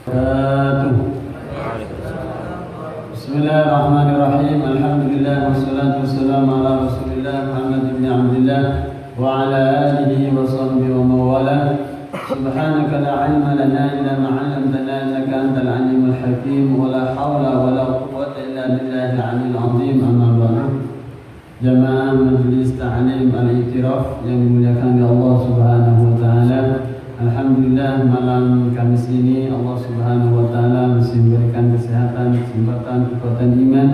Bismillahirrahmanirrahim. Alhamdulillah wassalatu wassalamu ala Rasulillah Muhammad bin Abdullah wa ala alihi wa sahbihi wa mawala. Subhanaka la ilma lana illa ma 'allamtana innaka antal alimul hakim wa la hawla wa la quwwata illa billahil 'aliyyil 'azim. Amma ba'du. Jamaah Majlis Ta'lim Al-I'tiraf yang dimuliakan oleh Allah Subhanahu wa taala. Alhamdulillah malam Kamis ini Allah Subhanahu wa taala masih memberikan kesehatan, kesempatan, kekuatan iman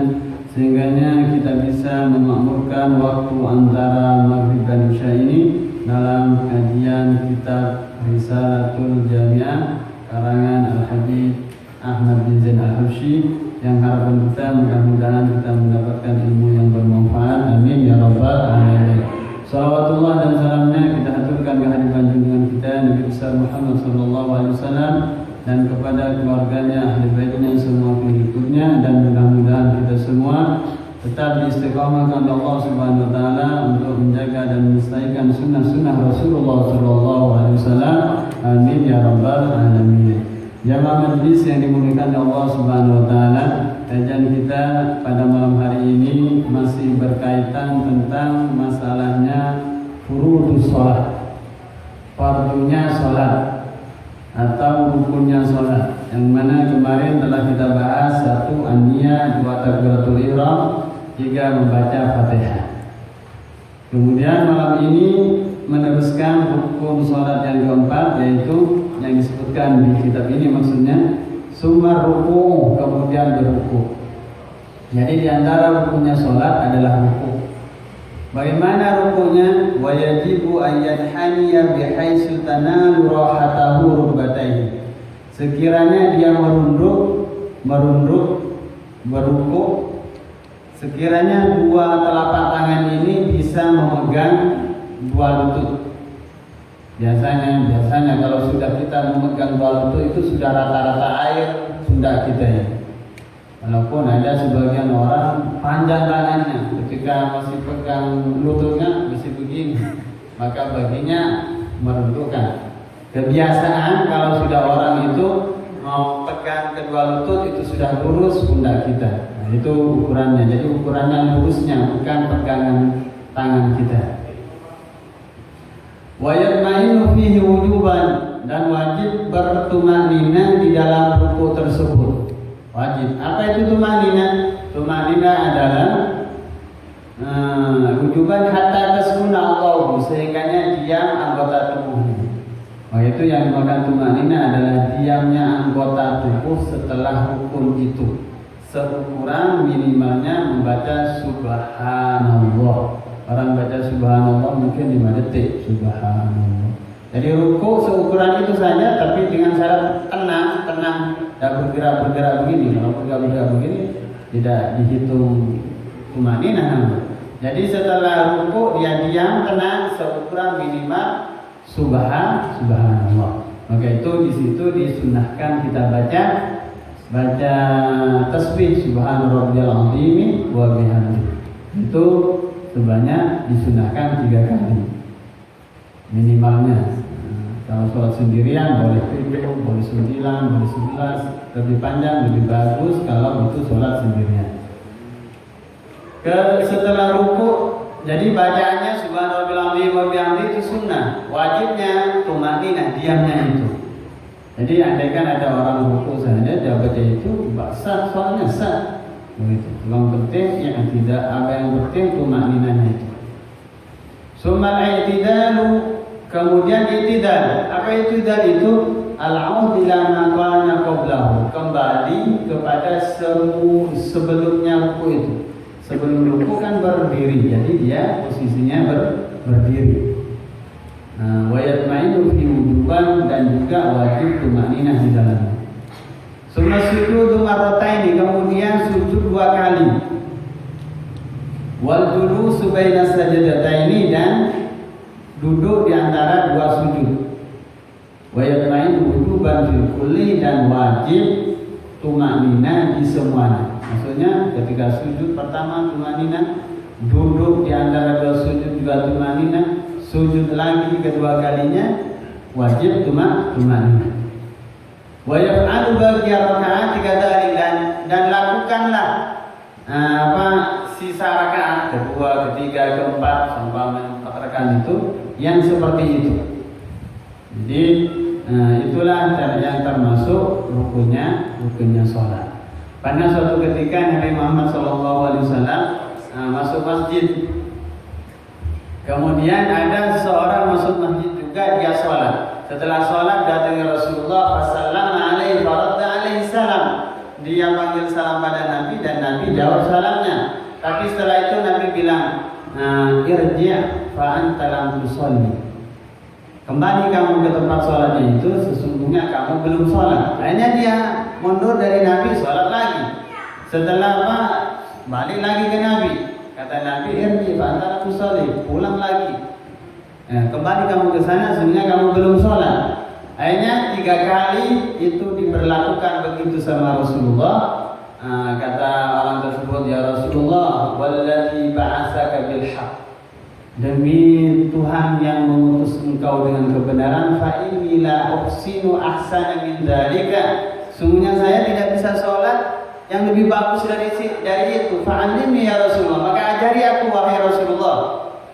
sehingganya kita bisa memakmurkan waktu antara maghrib dan isya ini dalam kajian kitab Risalatul Jami'ah karangan Al-Habib Ahmad bin Zain Al-Habsyi yang harapan kita mudah-mudahan kita mendapatkan ilmu yang bermanfaat. Amin ya rabbal alamin. Salawatullah dan salamnya kita haturkan kehadiran junjungan kita Nabi besar Muhammad sallallahu alaihi wasallam dan kepada keluarganya, ahli baitnya, semua pengikutnya, dan mudah-mudahan kita semua tetap diistiqamahkan oleh Allah Subhanahu wa taala untuk menjaga dan melestarikan sunnah-sunnah Rasulullah sallallahu alaihi wasallam. Amin ya rabbal alamin. Jamaah majlis yang dimuliakan oleh Allah Subhanahu wa taala, kajian kita pada malam hari ini masih berkaitan tentang masalahnya furudus shalah, fardunya salat atau rukunnya salat, yang mana kemarin telah kita bahas: 1 an-niyah, 2 takbiratul ihram, 3 membaca Fatihah. Kemudian malam ini meneruskan rukun salat yang keempat, yaitu yang disebutkan di kitab ini, maksudnya summa ruku', kemudian berruku'. Jadi di antara rukunnya salat adalah ruku'. Bagaimana ruku'nya? Wa yajibu an yanhaniya bihaitsu tanalu rahatahu rukbatayhi. Sekiranya dia merunduk berruku', sekiranya dua telapak tangan ini bisa memegang dua lutut. Biasanya kalau sudah kita memegang dua lutut itu sudah rata-rata air pundak kita ya. Walaupun ada sebagian orang panjang tangannya, ketika masih pegang lututnya masih begini, maka baginya merundukkan. Kebiasaan kalau sudah orang itu mau pegang kedua lutut itu sudah lurus pundak kita. Nah, itu ukurannya. Jadi ukurannya lurusnya, bukan pegangan tangan kita. Wa yatma'innu fihi wujuban, dan wajib bertumanina di dalam ruku tersebut. Wajib. Apa itu tumanina? Tumanina adalah wujuban hatta tasmuna Allah, sehingga diam anggota tubuhnya. Itu yang dimaksud tumanina adalah diamnya anggota tubuh setelah rukun itu. Seukuran minimalnya membaca subhanallah. Orang baca subhanallah mungkin 5 detik, subhanallah. Jadi ruku seukuran itu saja, tapi dengan syarat tenang, tidak bergerak begini. Kalau bergerak begini tidak dihitung tumaninah. Jadi setelah ruku dia diam tenang seukuran minimal subhanallah. Maka itu di situ disunahkan kita baca tasbih subhanarabbiyal azim wa bihamdihi. Itu sebanyak disunahkan 3 kali minimalnya. Kalau sholat sendirian boleh 7, boleh 9, boleh 11, lebih panjang lebih bagus kalau itu sholat sendirian. Setelah ruku, jadi bacaannya subhanarabbiyal wa bihamdihi itu sunnah. Wajibnya tumanina, diamnya itu. Jadi andaikan ada orang ruku saja dia baca itu sah, soalnya sah. Begitu. Yang penting yang tidak, apa yang penting tumaninanya itu. Sumal i'tidalu, kemudian i'tidal. Apa i'tidal itu? Al-'aud ila ma kana qablahu, kembali kepada sebelumnya ruku itu. Sebelum ruku kan berdiri, jadi dia posisinya berdiri. Wa yatma'innu fi wujuban, dan juga wajib tumaninah di dalamnya. Summa sujudu marrataini, kemudian sujud 2 kali. Wal julusu baina sajdataini, dan duduk di antara 2 sujud. Wa yatma'innu wujuban fil kulli, dan wajib tumanina di semuanya. Maksudnya ketika sujud pertama tumanina, duduk di antara 2 sujud juga tumanina, sujud lagi kedua kalinya wajib tumanina. Wa yaf'alu baqiya rakaat kadzalik, dan lakukanlah sisa rakaat kedua, ketiga, keempat sampai rakaat itu yang seperti itu. Jadi itulah yang termasuk rukunnya sholat. Pada suatu ketika Nabi Muhammad SAW masuk masjid. Kemudian ada seseorang masuk masjid juga, dia sholat. Setelah sholat datang Rasulullah Sallallahu Alaihi Wasallam. Dia panggil salam pada Nabi dan Nabi jawab salamnya. Tapi setelah itu Nabi bilang, irji' fa anta lam tusalli. Kembali kamu ke tempat sholatnya itu, sesungguhnya kamu belum sholat. Akhirnya dia mundur dari Nabi, sholat lagi. Setelah balik lagi ke Nabi. Kata Nabi, irji' fa anta lam tusalli, pulang lagi. Kembali kamu ke sana, sesungguhnya kamu belum sholat. Akhirnya 3 kali itu diberlakukan begitu sama Rasulullah. Kata orang tersebut, ya Rasulullah, wallazi ba'atsaka bil haqq, demi Tuhan yang mengutus engkau dengan kebenaran, fa inni la uhsinu ahsana min dzalika, sungguhnya saya tidak bisa sholat yang lebih bagus dari itu. Fa'allimni ya Rasulullah, maka ajari aku wahai Rasulullah,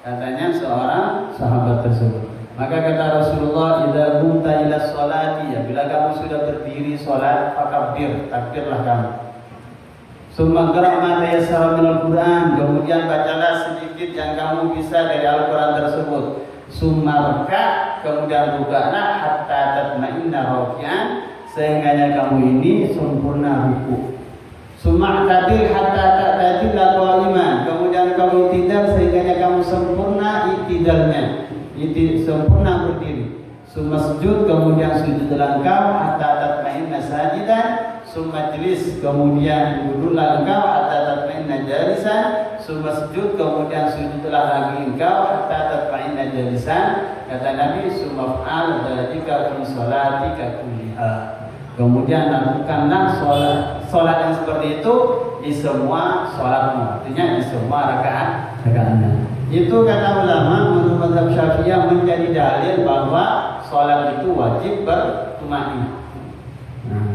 katanya seorang sahabat tersebut. Maka kata Rasulullah, idza qumta ila sholati, bila kamu sudah berdiri sholat, fakabbir, takbirlah kamu. Summa qra' ma tayassara minal Qur'an, kemudian bacalah sedikit yang kamu bisa dari Al-Qur'an tersebut. Summa raka', kemudian rukuklah hatta tatma'inna raki'an, sehingga kamu ini sempurna ruku'. Summa ta'til hatta ta'tadila qa'iman, kemudian kamu i'tidal sehingga kamu sempurna i'tidalnya. Sempurna berdiri. Summa sujud, kemudian sujudlah engkau hatta tatma'inna sajidan. Summa jlis, kemudian duduklah engkau hatta tatma'inna jalisan. Summa sujud, kemudian sujudlah lagi engkau hatta tatma'inna jalisan. Kata Nabi, summa fa'al dzalika fi sholatika kulliha, kemudian lakukanlah sholat yang seperti itu di semua sholatmu, artinya di semua rakaatnya. Itu kata ulama menurut mazhab Syafi'iyah menjadi dalil bahwa sholat itu wajib bertuma'innah.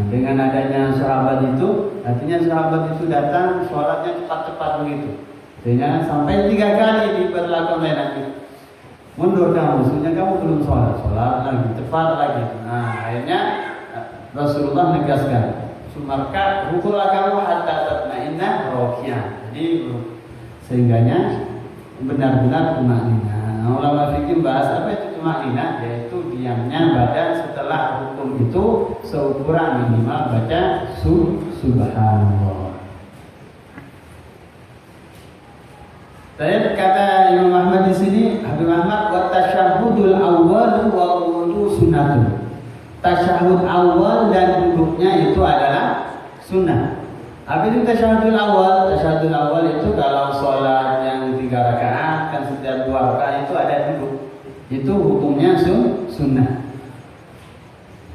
Dengan adanya sahabat itu, artinya sahabat itu datang sholatnya cepat-cepat begitu, sehingga sampai 3 kali diberlakukan oleh Nabi. Mundur kamu, maksudnya kamu belum sholat lagi, cepat lagi. Akhirnya Rasulullah menegaskan, sumarka rukulah kamu hatta tatma'inna raki'an. Jadi sehingganya benar-benar tuma'innah. Ulama fikih bahas apa itu tuma'innah, yaitu diamnya badan setelah hukum itu seukuran minimal baca subhanallah. Saya kata Imam Ahmad di sini, Habib Ahmad, wa tasyahudul awwal wa wudu sunnatun. Tasyahud awal dan duduknya itu adalah sunnah. Apa itu tasyahudul awal? Tasyahudul awal itu kalau sholat yang 3 rakaat, kan setiap 2 rakaat itu ada duduk. Itu hukumnya sunnah.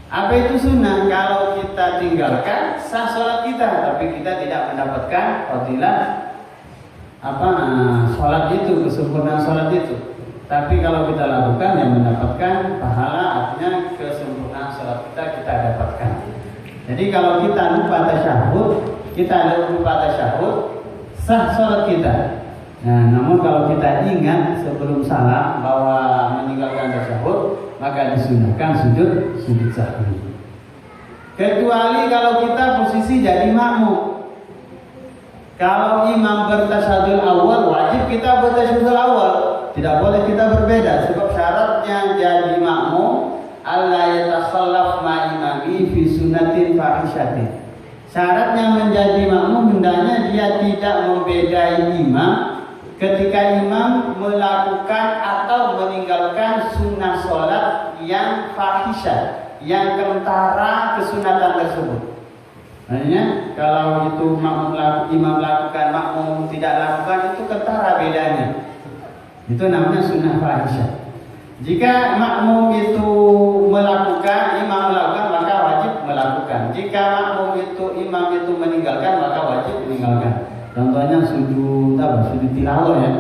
Apa itu sunnah? Kalau kita tinggalkan sah sholat kita, tapi kita tidak mendapatkan fadilah sholat itu, kesempurnaan sholat itu. Tapi kalau kita lakukan yang mendapatkan pahala, artinya kesempurnaan sholat kita dapatkan. Jadi kalau kita lupa tasyahud, sah sholat kita. Namun kalau kita ingat sebelum salam bahwa meninggalkan tasyahud, maka disunahkan sujud sahwi. Kecuali kalau kita posisi jadi makmum. Kalau imam bertasyahudul awal, wajib kita bertasyahudul awal. Tidak boleh kita berbeda, sebab syaratnya jadi makmum alla yatakhallaf ma'imami fi sunnatin fahishatin. Syaratnya menjadi makmum hendaknya dia tidak membedai imam ketika imam melakukan atau meninggalkan sunnah sholat yang fahisyah, yang kentara kesunatan tersebut. Artinya kalau itu imam lakukan, makmum tidak lakukan, itu kentara bedanya. Itu namanya sunnah fahisyah. Jika makmum itu melakukan, imam melakukan, maka wajib melakukan. Jika imam itu meninggalkan, maka wajib meninggalkan. Contohnya sujud tilawah ya.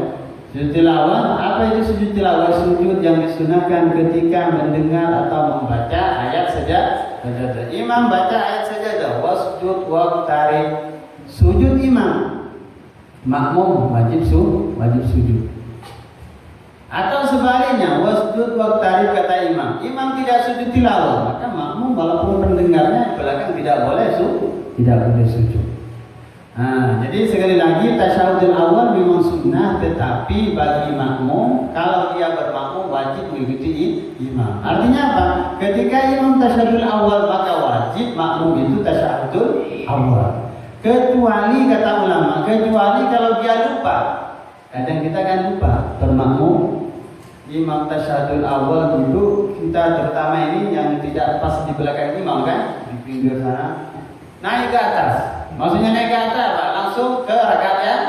Sujud tilawah, apa itu sujud tilawah? Sujud yang disunahkan ketika mendengar atau membaca ayat sajadah. Imam baca ayat sajadah, wasjud waqtarib. Sujud imam, makmum wajib sujud. Atau sebaliknya, wasjud waqtarib kata imam. Imam tidak sujud tilawah, maka makmum walaupun pendengarnya belakang tidak boleh sujud. Nah, jadi sekali lagi tasyahudul awal memang sunnah, tetapi bagi makmum kalau dia bermakmum wajib mengikuti imam. Artinya apa? Ketika imam tasyahudul awal maka wajib makmum itu tasyahudul awal. Kecuali kata ulama, kecuali kalau dia lupa. Kadang kita kan lupa bermakmum. Imam tasyahudul awal dulu kita terutama ini yang tidak pas di belakang imam kan, di pinggir sana, naik ke atas. Maksudnya naik ke atas, Pak, langsung ke rakaat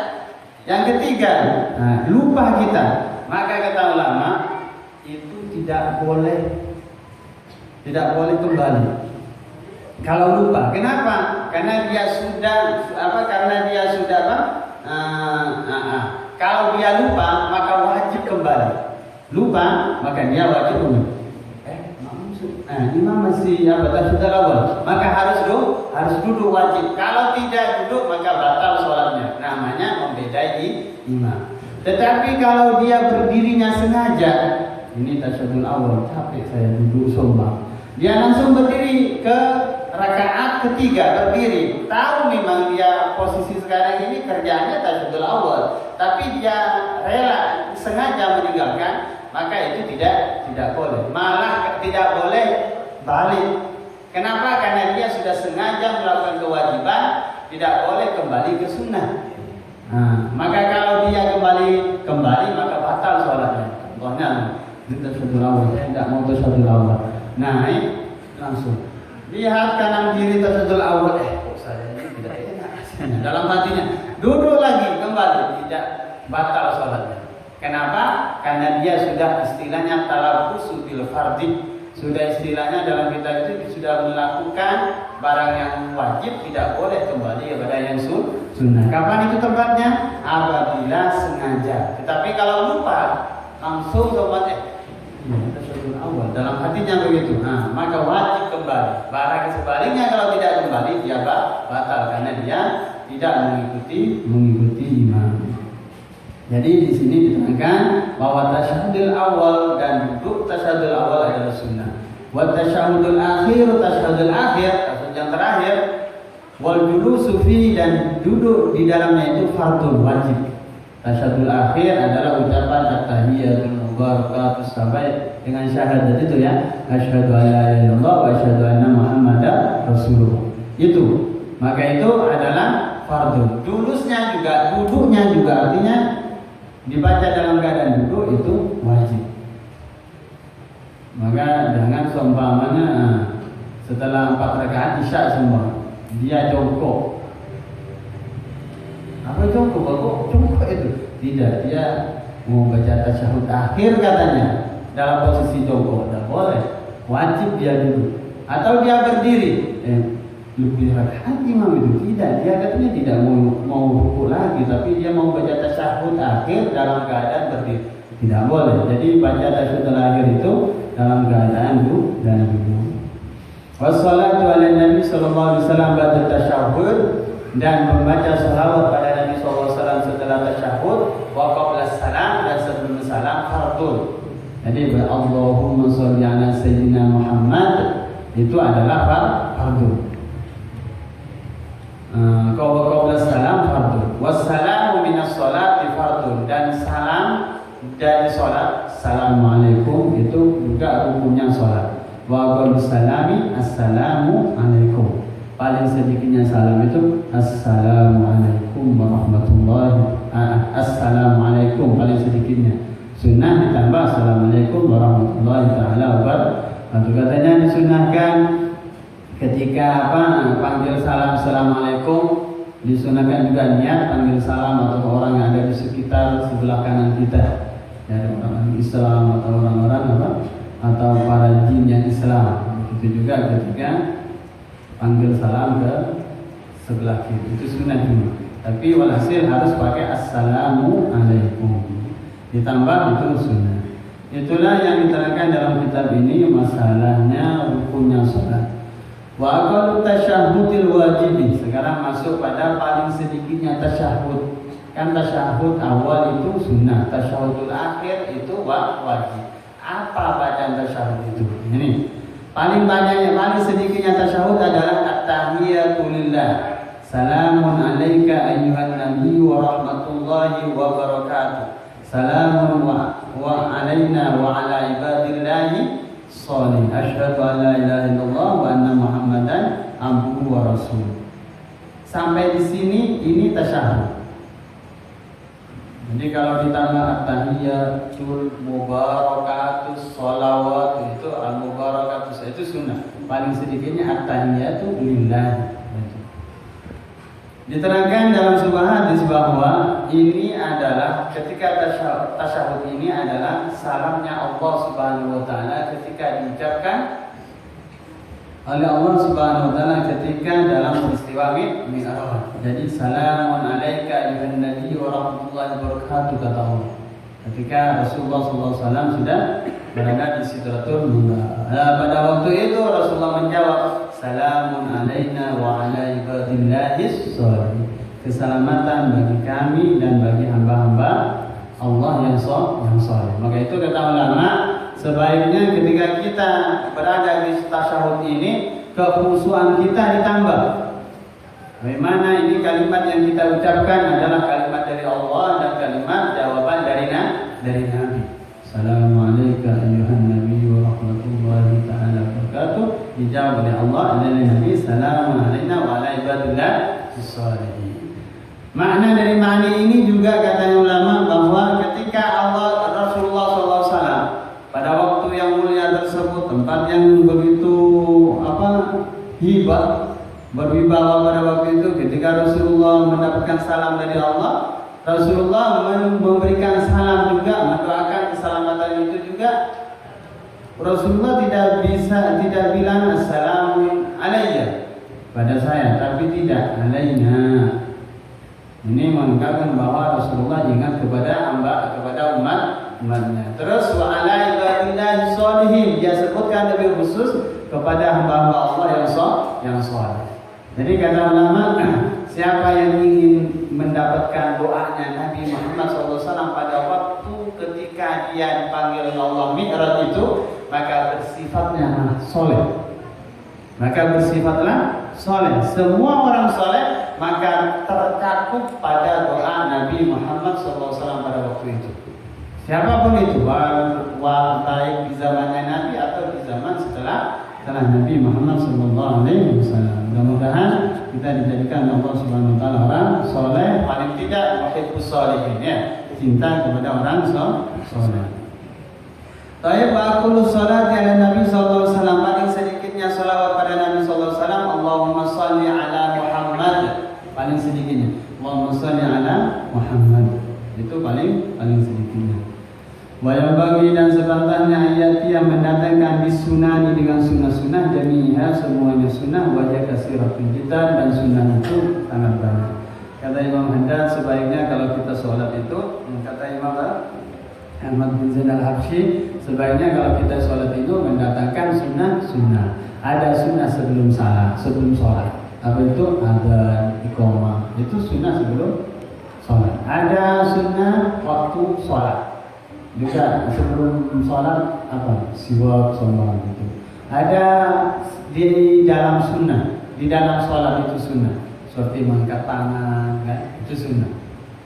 yang ketiga. Nah, lupa kita. Maka kata ulama itu tidak boleh kembali. Kalau lupa, kenapa? Karena dia sudah kalau dia lupa maka wajib kembali. Lupa maka dia wajib kembali. Imam masih tasyahud awal, maka harus duduk wajib. Kalau tidak duduk maka batal sholatnya. Namanya membedai imam. Tetapi kalau dia berdirinya sengaja, ini tasyahud awal, capek saya duduk sombong. Dia langsung berdiri ke rakaat ketiga, berdiri. Tahu memang dia posisi sekarang ini kerjanya tasyahud awal, tapi dia rela sengaja meninggalkan, maka itu tidak boleh. Malah tidak boleh balik. Kenapa? Karena dia sudah sengaja melakukan kewajiban, tidak boleh kembali ke sunnah. Nah, maka kalau dia kembali maka batal sholatnya. Contohnya tasyahud awal, saya tidak mau tasyahud awal. Naik langsung. Lihat kanan kiri tasyahud awal. Kok saya ini tidak enak. Dalam hatinya duduk lagi kembali, tidak, batal sholatnya. Kenapa? Karena dia sudah istilahnya talabbusu bil fardhi. Sudah istilahnya dalam kitab itu sudah melakukan barang yang wajib, tidak boleh kembali kepada yang sunnah. Kapan itu tempatnya? Apabila sengaja. Tetapi kalau lupa langsung tasyahud awal, dalam hatinya begitu, maka wajib kembali. Barang sebaliknya kalau tidak kembali dia batal karena dia tidak mengikuti imam. Jadi di sini diterangkan bahwa tasyahudul awal dan duduk tasyahudul awal adalah sunnah. Wa tasyahudul akhir, tasyahudul akhir, tasyahud yang terakhir, wal julusu fi, dan duduk di dalamnya itu fardhu wajib. Tasyahudul akhir adalah ucapan at-tahiyatul mubarakatus sampai dengan syahadat itu ya, asyhadu an la ilaha illallah wa asyhadu anna muhammadar rasulullah. Itu, maka itu adalah fardhu. Duduknya juga artinya dibaca dalam keadaan duduk itu wajib. Maka jangan seumpamanya setelah 4 rakaat isya semua dia jongkok. Apa jongkok? Jongkok itu tidak, dia mau baca tasyahud akhir katanya dalam posisi jongkok, tidak boleh. Wajib dia duduk. Atau dia berdiri. Lebih rakaat imam itu tidak, dia katanya tidak mau rukuk lagi, tapi dia mau baca tasyahud akhir dalam keadaan berdiri, tidak boleh. Jadi baca tasyahud akhir itu dalam keadaan duduk dan duduk. Wassalatu ala Nabi sallallahu alaihi wasallam ba'da tasyahud, dan membaca shalawat pada Nabi sallallahu alaihi wasallam setelah tasyahud, wa qabla salam, dan sebelum salam fardhu. Jadi Allahumma shalli ala sayyidina Muhammad itu adalah fardhu. Qabla salam fardhu, wassalamu minas sholati fardhu, dan salam dari sholat, assalamualaikum itu juga rukunnya sholat. Wa qabla salami assalamu alaikum, paling sedikitnya salam itu assalamualaikum warahmatullahi, assalamualaikum paling sedikitnya. Sunnah ditambah assalamualaikum warahmatullahi taala wabarakatuh. Katanya disunahkan ketika panggil salam assalamualaikum, disunahkan juga niat panggil salam atau orang yang ada di sekitar sebelah kanan kita, dari orang Islam atau orang-orang atau para jin yang Islam. Begitu juga ketika panggil salam ke sebelah kiri, itu sunnah juga. Tapi walhasil harus pakai assalamu alaikum, ditambah itu sunnah. Itulah yang diterangkan dalam kitab ini masalahnya rukunnya sholat. Wa aqallu tasyahhudil wajibi. Sekarang masuk pada paling sedikitnya tasyahud. Kan tasyahud awal itu sunnah, tasyahudul akhir itu wajib. Apa bacaan tasyahud itu? Ini paling banyaknya, paling sedikitnya tasyahud adalah at-tahiyatu lillah. Salamun alaika ayyuhan nabiy wa rahmatullahi wa barakatuh. Salamun wa alaina wa ala ibadillahi shalih. Asyhadu an la ilaha illallah wa anna Muhammadan abduhu wa rasuluh. Sampai di sini ini tasyahud. Jadi kalau ditambah at-tahiyatul mubarakatus sholawat itu al-mubarakatus itu sunnah. Paling sedikitnya at-tahiyatu lillah. Diterangkan dalam sebuah hadis bahwa ini adalah ketika tasyahud ini adalah salamnya Allah Subhanahu wa taala ketika diucapkan oleh Allah Subhanahu wa taala ketika dalam peristiwa Mi'raj. Jadi salamun alaika ayyuhan nabiy wa rahmatullahi wa barakatuh kata Allah. Ketika Rasulullah SAW sudah berada di Sidratul Muntaha. Pada waktu itu Rasulullah menjawab, salamun alaina wa ala ibadillahis sholihin. Keselamatan bagi kami dan bagi hamba-hamba Allah yang saleh. Maka itu kata ulama, sebaiknya ketika kita berada di tasyahud ini, kekhusyuan kita ditambah. Bagaimana ini kalimat yang kita ucapkan adalah kalimat dari Allah dan kalimat jawaban dari Nabi. Assalamualaikum ayyuhan nabiy wa rahmatullahi ta'ala wa barakatuh. Dijawab oleh Allah dan Nabi, salamun alaina wa ala ibadillahi sholihin. Makna dari makna ini juga kata ulama bahwa ketika Rasulullah SAW pada waktu yang mulia tersebut, tempat yang begitu hibah, berwibawa pada waktu itu, ketika Rasulullah mendapatkan salam dari Allah, Rasulullah memberikan salam juga, mendoakan keselamatan itu juga. Rasulullah tidak bilang assalamu alayya pada saya, tapi tidak alaina. Ini menunjukkan bahwa Rasulullah ingat kepada umatnya. Terus wa ala ibadillahi sholihin, dia sebutkan lebih khusus kepada hamba-hamba Allah yang saleh. Jadi kata ulama, siapa yang ingin mendapatkan doanya Nabi Muhammad SAW pada waktu ketika dia dipanggil Allah Mi'raj itu, maka bersifatnya soleh. Maka bersifatlah soleh. Semua orang soleh maka tercakup pada doa Nabi Muhammad SAW pada waktu itu. Siapapun itu, baik di zamannya Nabi atau di zaman setelah Nabi Muhammad SAW. Mudah-mudahan kita dijadikan Allah Subhanahu Wa Taala orang soleh, paling tidak muhibbus sholihin, ya, cinta kepada orang soleh. Tayyib aqulu sholati ala Nabi sallallahu alaihi wasallam, paling sedikitnya salawat pada Nabi sallallahu alaihi wasallam, Allahumma shalli ala Muhammad, paling sedikitnya Allahumma shalli ala Muhammad, itu paling sedikitnya. Wa yang bagi dan sepantasnya ayat yang mendatangkan disunani dengan sunnah-sunnah, jami'ah semuanya sunnah, wajah kasiratun jiddan, dan sunnah itu sangat banyak. Kata Imam Haddad, sebaiknya kalau kita sholat itu, kata Imam Ahmad bin Zain al-Habsyi, sebaiknya kalau kita sholat itu mendatangkan sunnah. Ada sunnah sebelum sholat. Apa itu? Ada iqamah. Itu sunnah sebelum sholat. Ada sunnah waktu sholat. Juga sebelum sholat siwak sombong gitu. Ada di dalam sunnah, di dalam sholat itu sunnah. Seperti mengangkat tangan, kan? Itu sunnah.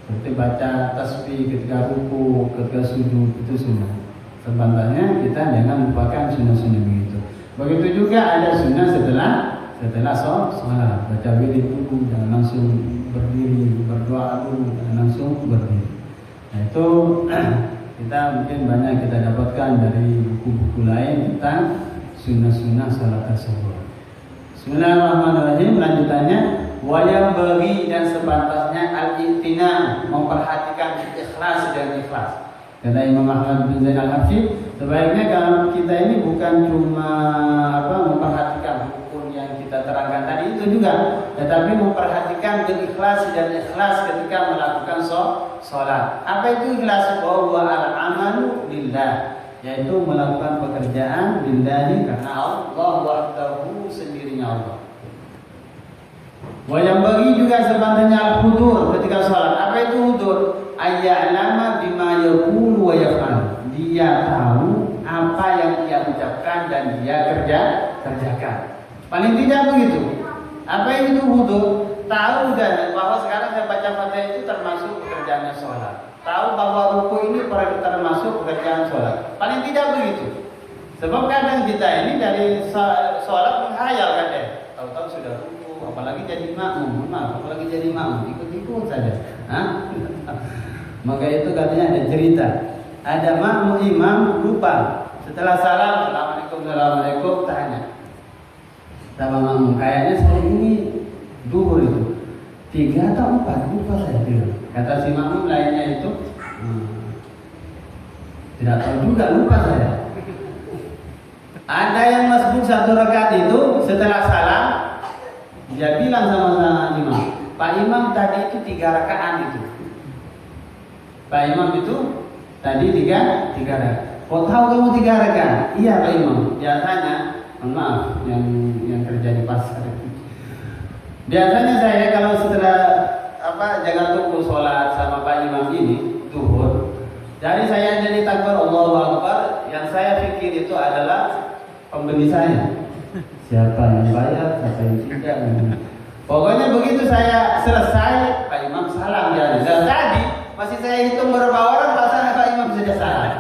Seperti baca tasbih ketika ruku, ketika sujud, itu sunnah. Sebenarnya kita jangan lupakan sunnah-sunnah begitu. Begitu juga ada sunnah setelah sholat. Baca wirid dulu, jangan langsung berdiri, berdoa dulu, jangan langsung berdiri. Nah itu kita mungkin banyak kita dapatkan dari buku-buku lain tentang sunnah-sunnah salat tersebut. Bismillahirrahmanirrahim. Lanjutannya, wayang bagi dan sepantasnya al-i'tina, memperhatikan ikhlas dan ikhlas. Kata Imam Ahmad bin Zain al-Habsyi, sebaiknya kalau kita ini bukan cuma memperhatikan rukun yang kita terangkan tadi itu juga, tetapi memperhatikan ikhlas dan ikhlas ketika melakukan sholat. Apa itu ikhlas? Bahwa al-amalu lillah, yaitu melakukan pekerjaan lillahi karena Allah wahdahu sendiri sisinya Allah. Yang bagi juga sebenarnya al-hudur ketika sholat. Apa itu hudur? Ayya'lama bima yaqulu wa yaf'al. Dia tahu apa yang dia ucapkan dan dia kerjakan. Paling tidak begitu. Apa itu hudur? Tahu dan bahwa sekarang saya baca Fatihah itu termasuk pekerjaannya sholat. Tahu bahwa ruku ini termasuk pekerjaan sholat. Paling tidak begitu. Sebab kadang kita ini dari sholat menghayal kadang. Tahu-tahu sudah ruku, apalagi jadi makmum, apalagi jadi makmum, ikut-ikut saja. Maka itu katanya ada cerita. Ada makmum imam lupa. Setelah salam, assalamualaikum, tanya sama makmum, kayaknya saya ini duhur itu 3 atau 4, lupa saya bilang. Kata si makmum lainnya itu, tidak tahu juga, lupa saya. Ada yang masbuk 1 rakaat itu setelah salam, dia bilang sama imam, Pak Imam tadi itu 3 rakaat itu. Pak Imam itu tadi 3 rakaat. Kok tahu kamu 3 rakaat? Iya Pak Imam. Biasanya, maaf yang kerja di pasar. Biasanya saya kalau setelah jangan tunggu sholat sama Pak Imam ini duhur, dari saya jadi takbir Allahu Akbar, yang saya pikir itu adalah pembeli saya. Siapa yang bayar, siapa yang tidak. Pokoknya begitu saya selesai, Pak Imam salam dia. Dan tadi masih saya hitung berapa orang, rasanya Pak Imam sudah salam.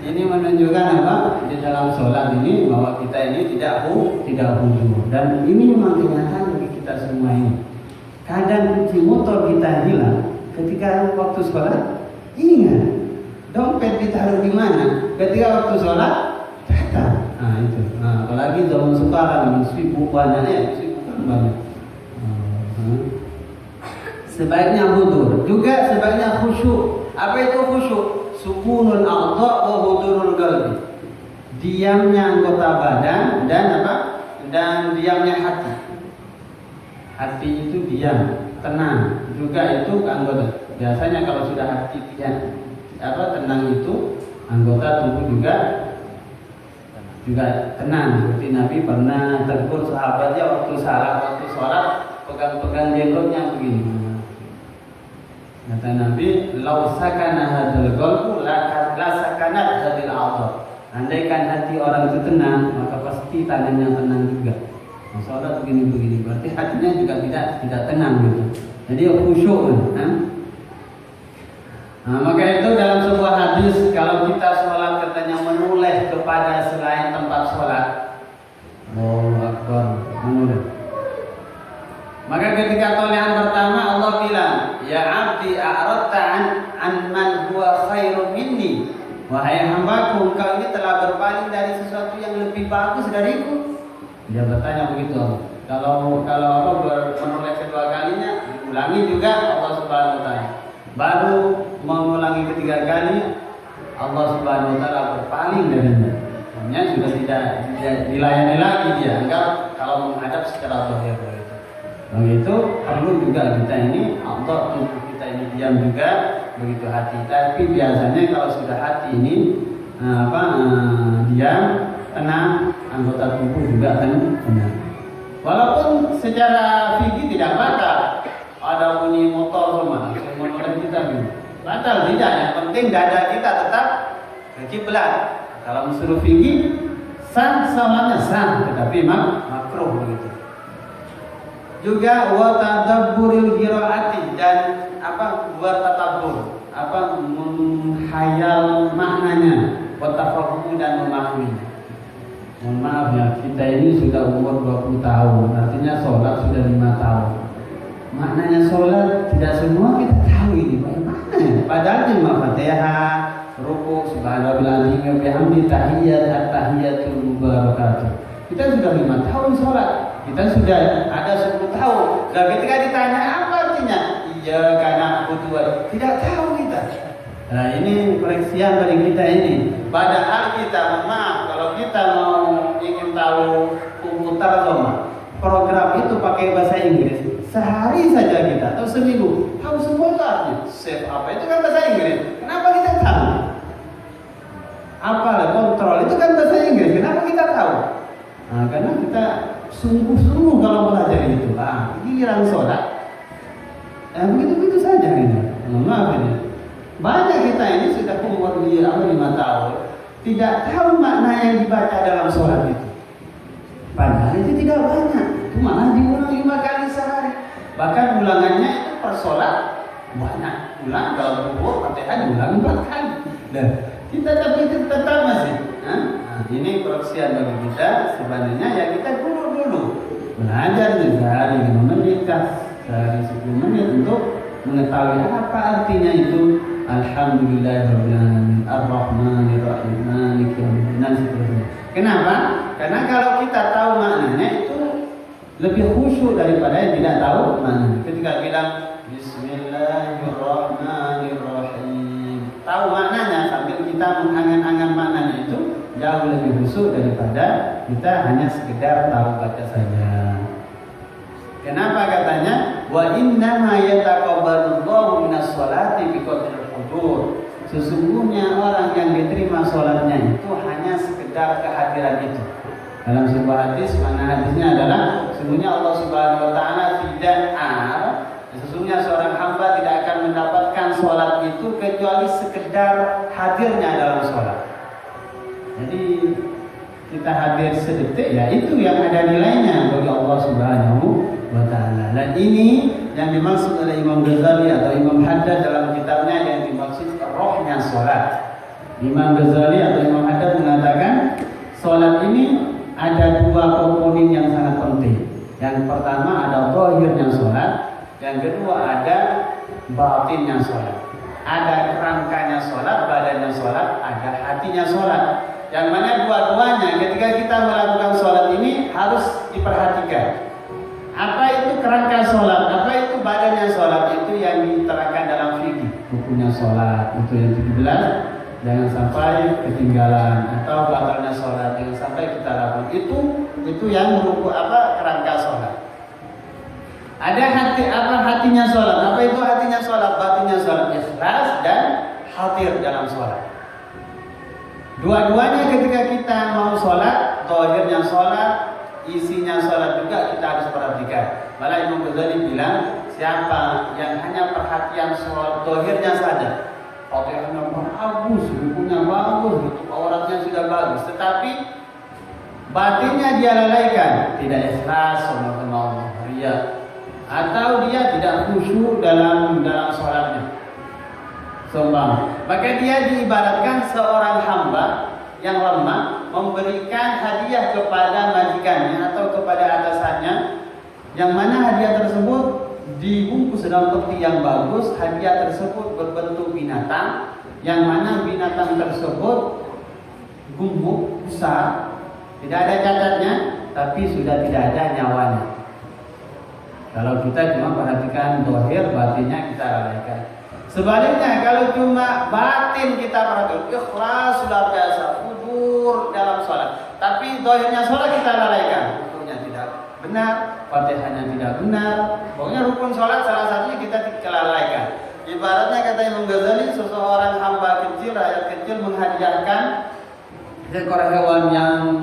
Ini menunjukkan apa? Di dalam sholat ini bahwa kita ini tidak khusyuk. Dan ini memang kenyataan bagi kita semua ini. Kadang kunci motor kita hilang ketika waktu sholat. Ingat, dompet ditaruh di mana? Ketika waktu sholat datang. Nah itu. Nah, apalagi zaman sekarang sibuk banyak. Sebaiknya hudur. Juga sebaiknya khusyuk. Apa itu khusyuk? Sukunul a'dha wa hudurul qalbi. Diamnya anggota badan dan apa? Dan diamnya hati. Hati itu diam, tenang. Juga itu anggota. Biasanya kalau sudah hati tenang itu, anggota tubuh juga tenang. Seperti Nabi pernah tegur sahabatnya waktu sholat pegang-pegang jenggotnya begini. Kata Nabi, "Lau sakana hadzal qalbu la sakanat hadzal a'dha." Andaikan hati orang itu tenang, maka pasti tangannya tenang juga. Sholat begini-begini, berarti hatinya juga tidak tenang gitu. Jadi khusyuk kan? Nah, maka itu dalam sebuah hadis, kalau kita sholat katanya menoleh kepada selain tempat sholat. Allahu Akbar, menoleh. Maka ketika tolehan pertama Allah bilang, ya abdi a'radta an man huwa khairun minni. Wahai hambaku, engkau ini telah berpaling dari sesuatu yang lebih bagus dariku. Dia bertanya begitu Allah. Kalau Allah menoleh kedua kalinya, diulangi juga Allah Subhanahu wa taala. Baru mengulangi ketiga kali, Allah Subhanahu wa taala berpaling darinya. Artinya sudah tidak dilayani lagi dia. Anggap kalau menghadap secara zahir. Begitu perlu juga kita ini Allah tubuh kita ini diam juga, begitu hati. Tapi biasanya kalau sudah hati ini diam, tenang, anggota tubuh juga tenang. Walaupun secara fikih tidak batal, ada bunyi motor semua kita gitu. Batal tidak, yang penting dada kita tetap ke kiblat. Kalau menurut fikih sah, sholatnya sah, tetapi makruh begitu. Juga wa tadabburil qiraati dan bertadabbur, menghayal maknanya, wa tafahum dan memahaminya. Mohon maaf ya, kita ini sudah umur 20 tahun, artinya sholat sudah 5 tahun. Maknanya sholat tidak semua kita tahu ini bagaimana. Padahal cuma Fatihah, ruku, subhanallah, wa bihamdi, tahiyat, at-tahiyatul mubarakatuh. Kita sudah 5 tahun sholat. Kita sudah ada 10 tahun. Dan ketika ditanya apa artinya? Iya karena butuh. Tidak tahu kita. Nah ini koreksian bagi kita ini. Padahal kita, maaf, kalau kita ingin tahu komputer program itu pakai bahasa Inggris, sehari saja kita atau seminggu tahu semua itu artinya. Save apa itu kan bahasa Inggris. Kenapa kita tahu? Kontrol itu kan bahasa Inggris. Kenapa kita tahu? Nah, karena kita sungguh-sungguh kalau belajar itu, giliran sholat, begitu-begitu saja ini. Maaf ini. Banyak kita ini sudah umur 5 tahun, tidak tahu makna yang dibaca dalam sholat itu. Padahal itu tidak banyak, itu malah diulang 5 kali sehari. Bahkan ulangannya itu per sholat banyak. Ulang kalau ruku Fatihah diulang 4 kali. Dan kita tapi tetap masih. Ini koreksian bagi kita. Sebenarnya ya kita dulu belajar sehari 5 menit, sehari 10 menit untuk mengetahui apa artinya itu. Alhamdulillahirrahmanirrahim, Ar-Rahmanirrahim, Maliki Yaumiddin, dan seterusnya. Kenapa? Karena kalau kita tahu maknanya itu lebih khusyuk daripada yang tidak tahu maknanya. Ketika bilang Bismillahirrahmanirrahim, tahu maknanya sambil kita mengangan-angan maknanya itu jauh lebih khusyuk daripada kita hanya sekedar tahu baca saja. Kenapa katanya? Wa innama yataqabbalullahu minas sholati biqadril hudur. Sesungguhnya orang yang diterima sholatnya itu hanya sekedar kehadiran itu. Dalam sebuah hadis, mana hadisnya adalah sesungguhnya Allah Subhanahu wa taala sesungguhnya seorang hamba tidak akan mendapatkan sholat itu kecuali sekedar hadirnya dalam sholat. Jadi kita hadir sedetik, ya itu yang ada nilainya bagi Allah Subhanahu wa ta'ala. Dan ini yang dimaksud oleh Imam Ghazali atau Imam Haddad dalam kitabnya yang dimaksud rohnya sholat. Imam Ghazali atau Imam Haddad mengatakan sholat ini ada 2 komponen yang sangat penting. Yang pertama ada zahirnya sholat, yang kedua ada batinnya sholat. Ada kerangkanya sholat, badannya sholat, ada hatinya sholat. Yang mana dua-duanya ketika kita melakukan sholat ini harus diperhatikan. Apa itu kerangka sholat, apa itu badannya sholat, itu yang diterangkan dalam fikih. Hukumnya sholat itu yang 17, jangan sampai ketinggalan, atau batalnya sholat jangan sampai kita lakukan. Itu yang kerangka sholat. Ada hatinya sholat. Apa itu hatinya sholat? Batinnya sholat, ikhlas dan hadir dalam sholat. Dua-duanya ketika kita mau sholat, zahirnya sholat, isinya sholat juga kita harus perhatikan. Malah Imam Ghazali bilang, siapa yang hanya perhatian sholat zahirnya saja, Fatihahnya bagus, rukunya bagus, auratnya sudah bagus, tetapi batinnya dia lalaikan, tidak ikhlas sama Allah, riya, atau dia tidak khusyuk dalam sholatnya, maka dia diibaratkan seorang hamba yang lemah memberikan hadiah kepada majikannya atau kepada atasannya, yang mana hadiah tersebut dibungkus dalam peti yang bagus. Hadiah tersebut berbentuk binatang, yang mana binatang tersebut gemuk, besar, tidak ada cacatnya, tapi sudah tidak ada nyawanya. Kalau kita cuma perhatikan zahir, batinnya kita lalaikan. Sebaliknya kalau cuma batin kita perhatikan, ikhlas sudah biasa, fudur dalam sholat, tapi zahirnya sholat kita lalaikan, rukunnya tidak benar, Fatihahnya tidak benar, pokoknya rukun sholat salah satunya kita lalaikan. Ibaratnya kata Imam Ghazali, seseorang hamba kecil, rakyat kecil menghadiahkan seekor hewan yang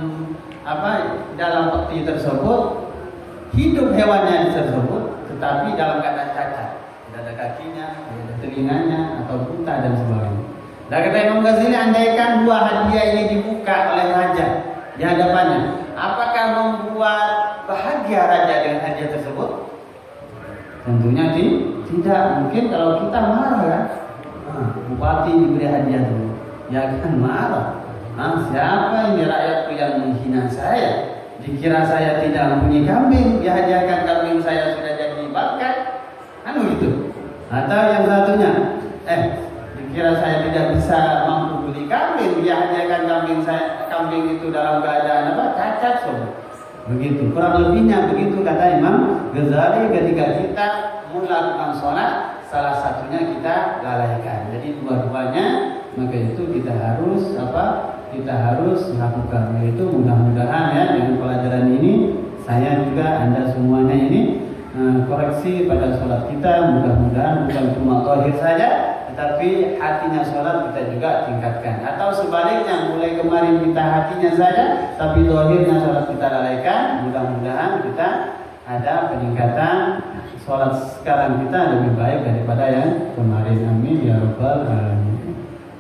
dalam peti tersebut, hidup hewannya tersebut, tetapi dalam keadaan cacat, tidak ada kakinya, tidak ada telinganya, atau buta dan sebagainya. Dan kata Imam Ghazali, andaikan 2 hadiah ini dibuka oleh raja di hadapannya, apakah membuat bahagia raja dengan hadiah tersebut? Tentunya tidak. Mungkin kalau kita marah kan, bupati diberi hadiah dulu, ya kan marah. Siapa ini rakyatku yang menghina saya? Dikira saya tidak mempunyai kambing, dihadiahkan kambing saya sudah jadi bakat, gitu. Atau yang satunya, dikira saya tidak bisa mampu beli kambing, dihadiahkan kambing itu dalam keadaan cacat semua. Begitu, kurang lebihnya begitu kata Imam Ghazali. Ketika kita melakukan sholat, salah satunya kita lalaikan. Jadi dua-duanya, maka itu kita harus lakukan. Yaitu mudah-mudahan ya dengan pelajaran ini saya juga Anda semuanya ini koreksi pada sholat kita. Mudah-mudahan bukan cuma zahir saja, tetapi hatinya sholat kita juga tingkatkan. Atau sebaliknya, mulai kemarin kita hatinya saja, tapi dohirnya sholat kita lalaikan. Mudah-mudahan kita ada peningkatan sholat sekarang kita lebih baik daripada yang kemarin. Amin ya rabbal alamin.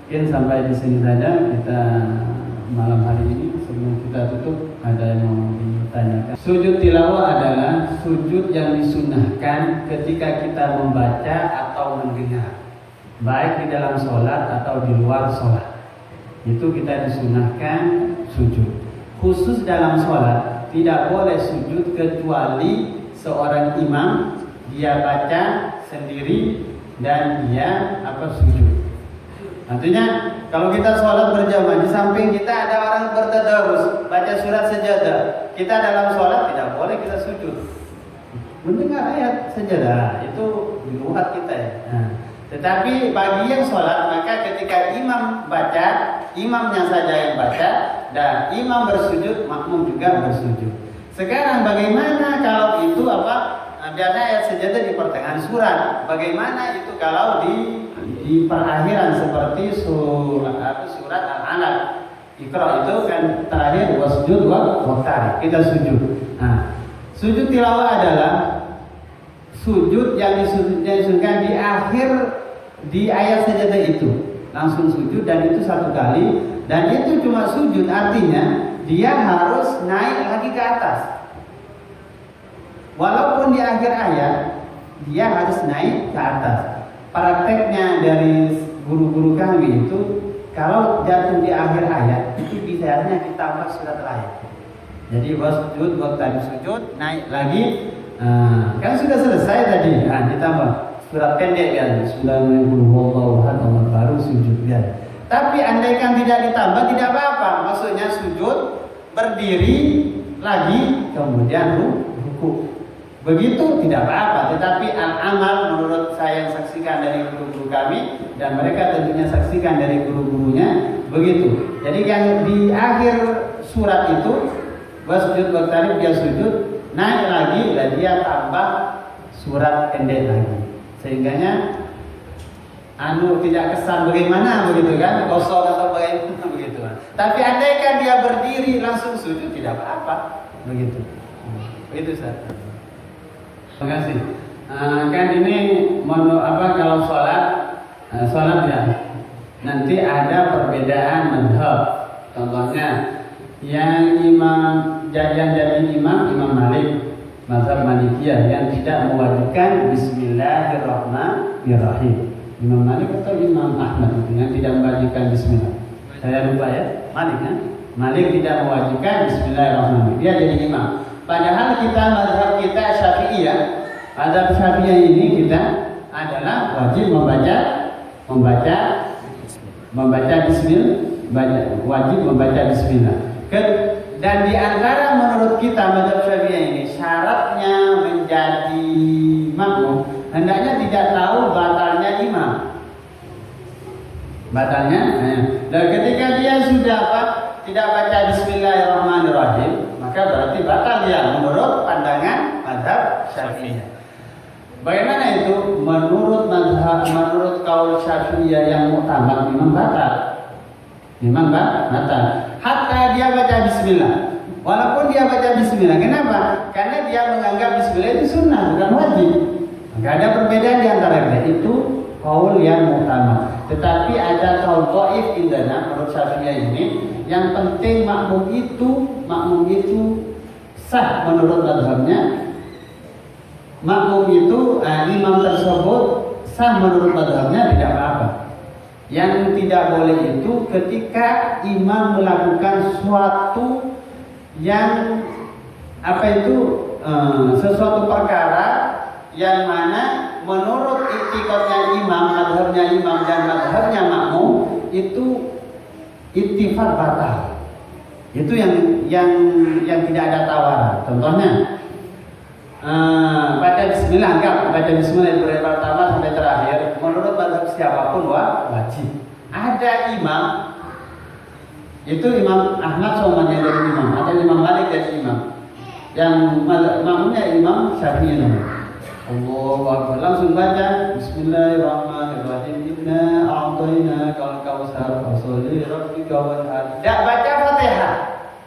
Mungkin sampai di sini saja kita malam hari ini. Sebelum kita tutup, ada yang mau ditanyakan. Sujud tilawah adalah sujud yang disunahkan ketika kita membaca atau mendengar, baik di dalam sholat atau di luar sholat. Itu kita disunahkan sujud. Khusus dalam sholat tidak boleh sujud kecuali seorang imam, dia baca sendiri dan dia sujud. Artinya kalau kita sholat berjamaah, di samping kita ada orang bertadarus baca surat sajadah, kita dalam sholat tidak boleh kita sujud. Mendengar ayat sajadah itu di luar kita ya. Nah, tetapi bagi yang sholat, maka ketika imam baca, imamnya saja yang baca, dan imam bersujud, makmum juga bersujud. Sekarang bagaimana kalau itu biasanya ayat sajadah di pertengahan surat? Bagaimana itu kalau di perakhiran seperti surat Al-Alaq? Iqra itu kan terakhir, wasjud waqtarib, kita sujud. Nah, sujud tilawah adalah sujud yang disunahkan di akhir di ayat sajadah itu, langsung sujud, dan itu satu kali, dan itu cuma sujud, artinya dia harus naik lagi ke atas. Walaupun di akhir ayat dia harus naik ke atas. Prakteknya dari guru-guru kami itu, kalau jatuh di akhir ayat itu biasanya ditambah surat lain. Jadi wasjud waqtarib, sujud, naik lagi. Kan sudah selesai tadi, ditambah surat pendek kan, sudah mengulang Allah baru sujud kan. Tapi andaikan tidak ditambah tidak apa-apa. Maksudnya sujud, berdiri lagi, kemudian ruku. Begitu tidak apa-apa. Tetapi al-amal menurut saya yang saksikan dari guru-guru kami, dan mereka tentunya saksikan dari guru-gurunya, begitu. Jadi yang di akhir surat itu wasjud waqtarib, dia sujud, naik lagi, dan dia tambah surat pendek lagi, sehingganya tidak kesan bagaimana begitu kan, kosong atau bagaimana begitu. Tapi andaikan dia berdiri langsung sujud tidak apa-apa, begitu. Begitu Ustaz. Terima kasih. Kan ini kalau sholat ya, nanti ada perbedaan mazhab. Contohnya yang jadi imam Malik, mazhab Malikiyah, yang tidak mewajibkan Bismillahirrahmanirrahim. Imam Malik atau Imam Ahmad yang tidak mewajibkan Bismillah. Saya lupa ya, Malik tidak mewajibkan Bismillahirrahmanirrahim. Dia jadi imam. Padahal mazhab kita Syafi'iyah, mazhab Syafi'iyah ini kita adalah wajib membaca Bismillah, wajib membaca Bismillah. Dan di antara menurut kita mazhab Syafi'iyah ini, syaratnya menjadi makmum hendaknya tidak tahu batalnya imam. Dan ketika dia sudah tidak baca Bismillahirrahmanirrahim, maka berarti batal dia menurut pandangan mazhab Syafi'iyah. Bagaimana itu? Menurut kaul Syafi'iyah yang mu'tamad memang batal. Hatta dia baca Bismillah. Walaupun dia baca Bismillah, kenapa? Karena dia menganggap Bismillah itu sunnah, bukan wajib. Maka ada perbedaan di antara kita. Itu kaul yang mu'tamad. Tetapi ada kaul dhaif indana menurut Syafi'iyah ini, yang penting makmum itu sah menurut mazhabnya. Makmum itu imam tersebut sah menurut mazhabnya, tidak apa-apa. Yang tidak boleh itu ketika imam melakukan suatu yang sesuatu perkara yang mana menurut i'tiqadnya imam, mazhabnya imam dan mazhabnya makmum itu ittifaq batal. Itu yang tidak ada tawaran. Contohnya baca Bismillah, baca Bismillah dari pertama sampai terakhir menurut mazhab siapapun wajib. Ada imam, itu Imam Ahmad semuanya dari imam, ada Imam Malik dari imam, yang makmumnya Imam Syafi'i namanya. Allahu Akbar. Langsung baca Bismillahirrahmanirrahim. Inna a'tainakal kautsar fasholli lirabbika wanhar. Tidak baca Fatihah.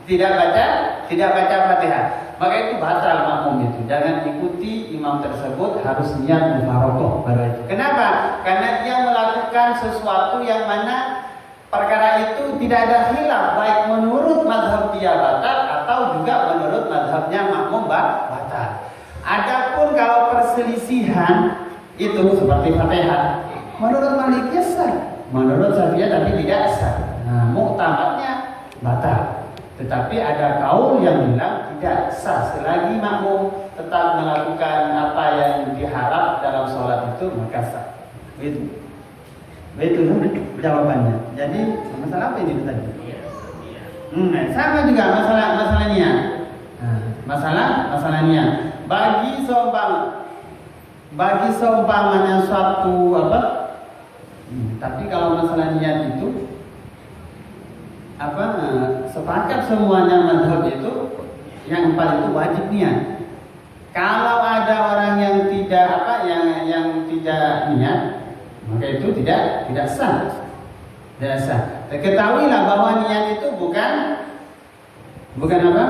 Tidak baca Fatihah. Maka itu batal makmum itu. Jangan ikuti imam tersebut, harus niat mufaroqah pada itu. Kenapa? Karena dia melakukan sesuatu yang mana perkara itu tidak ada khilaf, baik menurut mazhab dia batal atau juga menurut mazhabnya makmum batal. Adapun kalau perselisihan itu seperti Fatihah, menurut Malikiyah sah, menurut Syafi'iyah tapi tidak sah. Nah, muktamadnya batal. Tetapi ada kaul yang bilang tidak sah selagi makmum tetap melakukan apa yang diharap dalam sholat itu, maka sah. Betul jawabannya. Jadi masalah apa ini tadi? Sama juga masalah niat. Masalah niat. Bagi seumpamanya suatu apa? Tapi kalau masalah niat itu sepakat semuanya mazhab itu yang paling itu wajib niat. Kalau ada orang yang tidak yang tidak niat, maka itu tidak sah. Tidak sah. Ketahuilah bahwa niat itu bukan apa?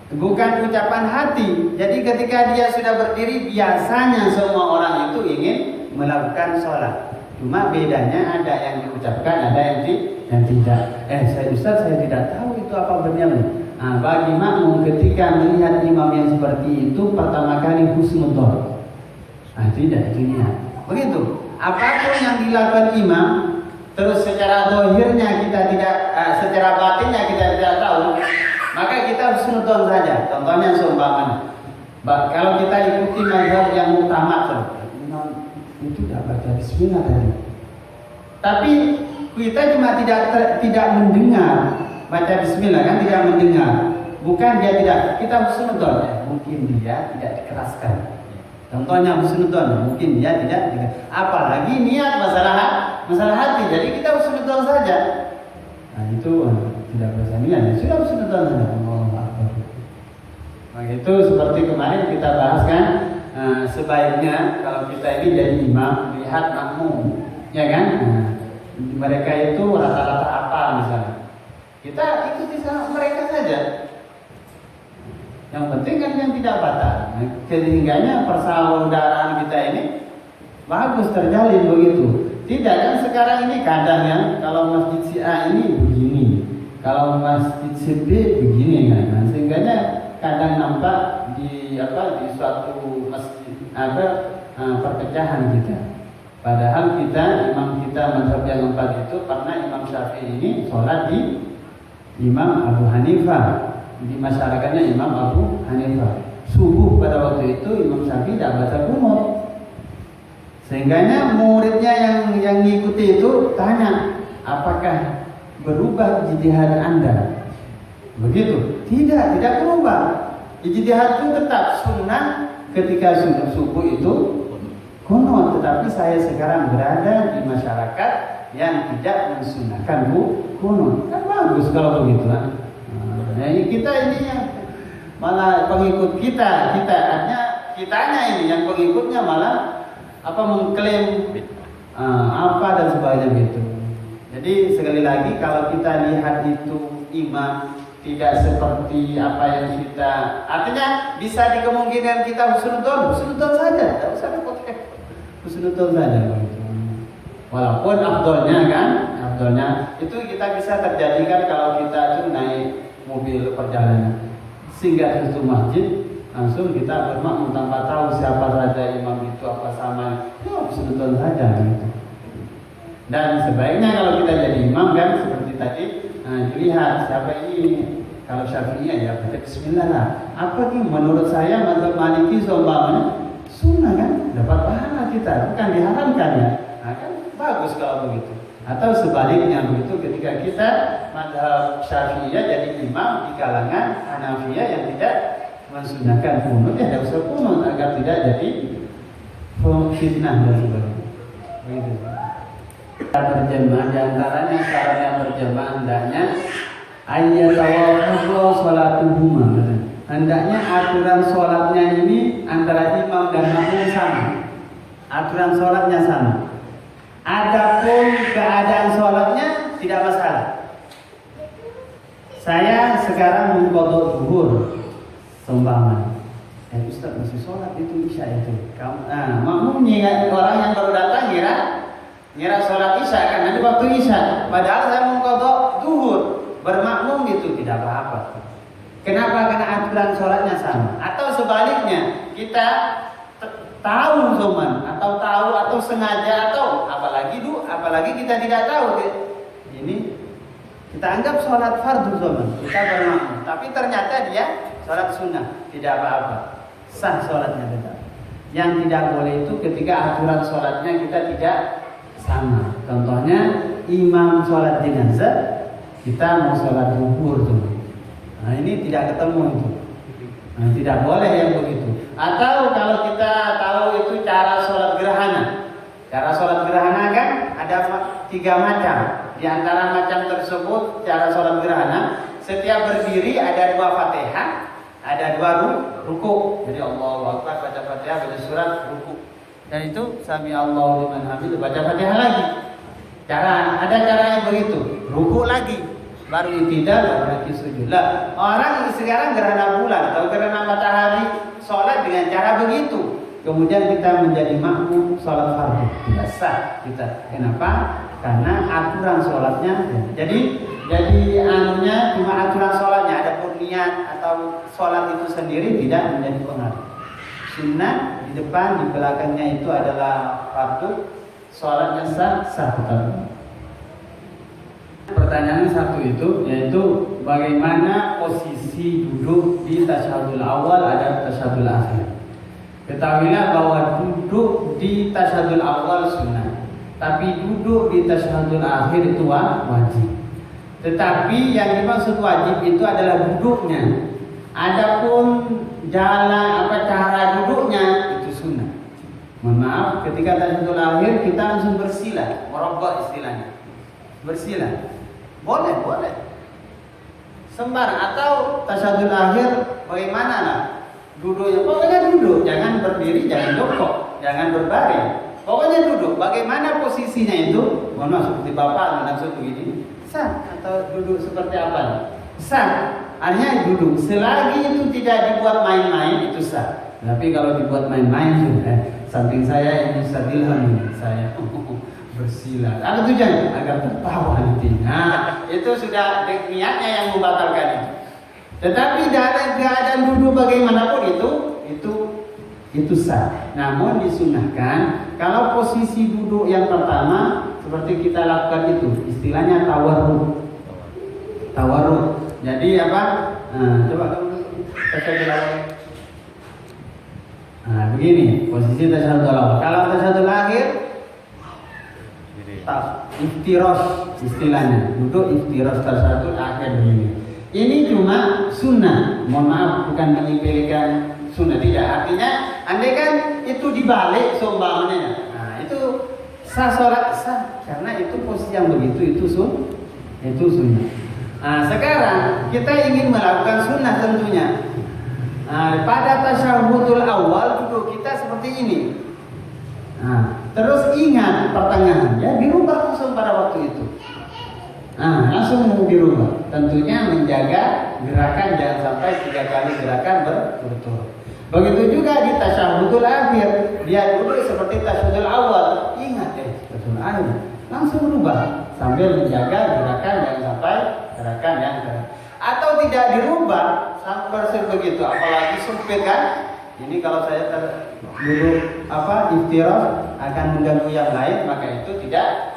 Bukan ucapan hati. Jadi ketika dia sudah berdiri, biasanya semua orang itu ingin melakukan sholat. Cuma bedanya ada yang diucapkan, ada yang tidak. Ustaz, saya tidak tahu itu apa berniat. Nah, bagi makmum ketika melihat imam yang seperti itu pertama kali husnudzon. Tidak itu niat. Begitu. Apapun yang dilakukan imam, terus secara zahirnya kita tidak, secara batinnya kita tidak tahu, maka kita husnudzon saja. Contohnya seumpamanya, kalau kita ikuti mazhab yang muktamad, imam itu tidak baca bismillah tadi. Tapi kita cuma tidak mendengar baca bismillah, kan tidak mendengar. Bukan dia tidak, kita husnudzon ya. Mungkin dia tidak dikeraskan. Contohnya husnudzon, mungkin dia tidak. Apalagi niat masalah hati. Jadi kita husnudzon saja. Nah itu tidak bahasa niat. Sudah husnudzon saja. Nah itu seperti kemarin kita bahas kan. Sebaiknya kalau kita ini jadi imam lihat makmum, ya kan? Mereka itu rata-rata apa misalnya, kita ikuti sama mereka saja. Yang penting kan yang tidak batal. Sehingganya persaudaraan kita ini bagus terjalin begitu. Tidak kan sekarang ini kadang ya, kalau masjid si A ini begini, kalau masjid si B begini kan. Nah, sehingganya kadang nampak di suatu masjid ada perpecahan kita. Padahal imam kita mazhab yang 4 itu pernah Imam Syafi'i ini sholat di Imam Abu Hanifah, di masyarakatnya Imam Abu Hanifah. Subuh pada waktu itu Imam Syafi'i tidak baca qunut. Sehingganya muridnya yang ngikuti itu tanya, apakah berubah ijtihad Anda? Begitu? Tidak berubah. Ijtihad itu tetap sunnah ketika subuh itu qunut, tetapi saya sekarang berada di masyarakat yang tidak mensunahkan qunut. Kan bagus kalau begitu kan. Nah, kita ini yang malah pengikut kitanya ini yang pengikutnya malah mengklaim dan sebagainya gitu. Jadi sekali lagi kalau kita lihat itu imam tidak seperti apa yang kita, artinya bisa dikemungkinan kita husnudzon saja, tidak usah dipotret, husnudzon saja begitu. Walaupun afdolnya itu kita bisa terjadikan kalau kita itu naik mobil perjalanan singgah ke masjid, langsung kita bermakmum tanpa tahu siapa saja imam itu apa sama, husnudzon saja gitu. Dan sebaiknya kalau kita jadi imam kan seperti tadi, dilihat siapa ini. Kalau Syafi'iyah ya baca bismillah lah. Apa sih menurut saya mazhab Maliki seumpamanya sunnah kan, dapat pahala kita, bukan diharamkan ya. Nah, kan bagus kalau begitu. Atau sebaliknya begitu, ketika kita mazhab Syafi'iyah jadi imam di kalangan Hanafiyah yang tidak mensunahkan qunut, ya tidak usah qunut agar tidak jadi fitnah dan sebagainya. Begitu. Berjamaah di antaranya caranya berjamaah hendaknya ayyatawafaqu sholatuhuma. hendaknya aturan sholatnya ini antara imam dan makmum sama. Aturan sholatnya sama. Adapun keadaan sholatnya tidak masalah. Saya sekarang mengqadha zuhur, seumpama. Ustaz masih sholat itu isya itu. Makmum orang yang baru datang ngira sholat isya kan nanti waktu isya. Padahal saya mengqadha zuhur, bermakmum itu tidak apa-apa. Kenapa? Karena aturan sholatnya sama. Atau sebaliknya kita tahu atau sengaja atau apalagi kita tidak tahu ini kita anggap sholat fardu zaman kita bermakmum, tapi ternyata dia sholat sunnah, tidak apa-apa, sah sholatnya tetap. Yang tidak boleh itu ketika aturan sholatnya kita tidak sama. Contohnya imam sholat jenazah, kita mau sholat zuhur tuh. Nah ini tidak ketemu itu. Nah, tidak boleh yang begitu. Atau kalau kita tahu itu cara sholat gerhana. Cara sholat gerhana kan ada 3 macam. Di antara macam tersebut cara sholat gerhana, setiap berdiri ada 2 Fatihah, ada 2 ruku. Jadi Allahu Akbar, baca Fatihah, baca surat, ruku. Dan itu sami Allahu liman hamid, baca Fatihah lagi. Ada caranya begitu. Ruku lagi, baru iktidal, baru lagi sujud. Lah, orang sekarang gerhana bulan atau gerhana matahari sholat dengan cara begitu. Kemudian kita menjadi makmum sholat fardu, tidak sah kita. Kenapa? Karena aturan sholatnya. Jadi anunya cuma aturan sholatnya, ada niat atau sholat itu sendiri tidak menjadi pengaruh. Sunnah di depan, di belakangnya itu adalah fardu, sholatnya sah tetap. Pertanyaan satu itu yaitu bagaimana posisi duduk di tasyahudul awal dan tasyahudul akhir. Ketahuilah bahwa duduk di tasyahudul awal sunnah, tapi duduk di tasyahudul akhir itu wajib. Tetapi yang dimaksud wajib itu adalah duduknya. Adapun cara duduknya itu sunnah. Mohon maaf, ketika tasyahudul akhir kita langsung bersila, merobak istilahnya. Bersila. Boleh. Sembarang atau tasyahudul akhir bagaimana lah? Duduknya pokoknya duduk, jangan berdiri, jangan jongkok, jangan berbaring. Pokoknya duduk. Bagaimana posisinya itu? Mohon maaf, seperti bapak maksud begini. Sah atau duduk seperti apa? Sah. Artinya duduk. Selagi itu tidak dibuat main-main itu sah. Tapi kalau dibuat main-main samping saya ini sadilhan saya bersila. Apa tujuan? Agar tertawa nanti. Nah, itu sudah niatnya yang membatalkan itu. Tetapi dalam keadaan duduk bagaimanapun itu sah. Namun disunahkan kalau posisi duduk yang pertama seperti kita lakukan itu, istilahnya tawarruk. Jadi apa? Coba tasyahudul awal. Begini posisi tasyahudul awal. Kalau tasyahudul akhir iftirash istilahnya, duduk iftirash tasyahudul akhir begini. Ini cuma sunnah, mohon maaf bukan menyepelekan sunnah, tidak. Artinya andai kan itu dibalik seumpamanya, itu sah sholat sah, karena itu posisi yang begitu itu sunnah. Sekarang kita ingin melakukan sunnah tentunya. Pada tasyahudul awal duduk kita seperti ini. Terus ingat pertengahan, ya dirubah langsung pada waktu itu. Langsung dirubah. Tentunya menjaga gerakan jangan sampai 3 kali gerakan berturut-turut. Begitu juga di tasyahudul akhir, dia duduk seperti tasyahudul awal. Ingat tasyahudul akhir langsung berubah sambil menjaga gerakan jangan sampai gerakan yang atau tidak dirubah sampai begitu. Apalagi sempit kan? Ini kalau saya duduk iftirash akan mengganggu yang lain, maka itu tidak.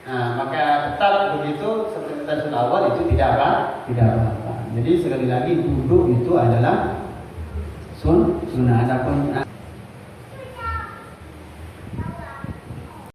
Maka tetap begitu seperti tasyahud awal itu tidak apa-apa. Jadi sekali lagi duduk itu adalah sunnah. Adapun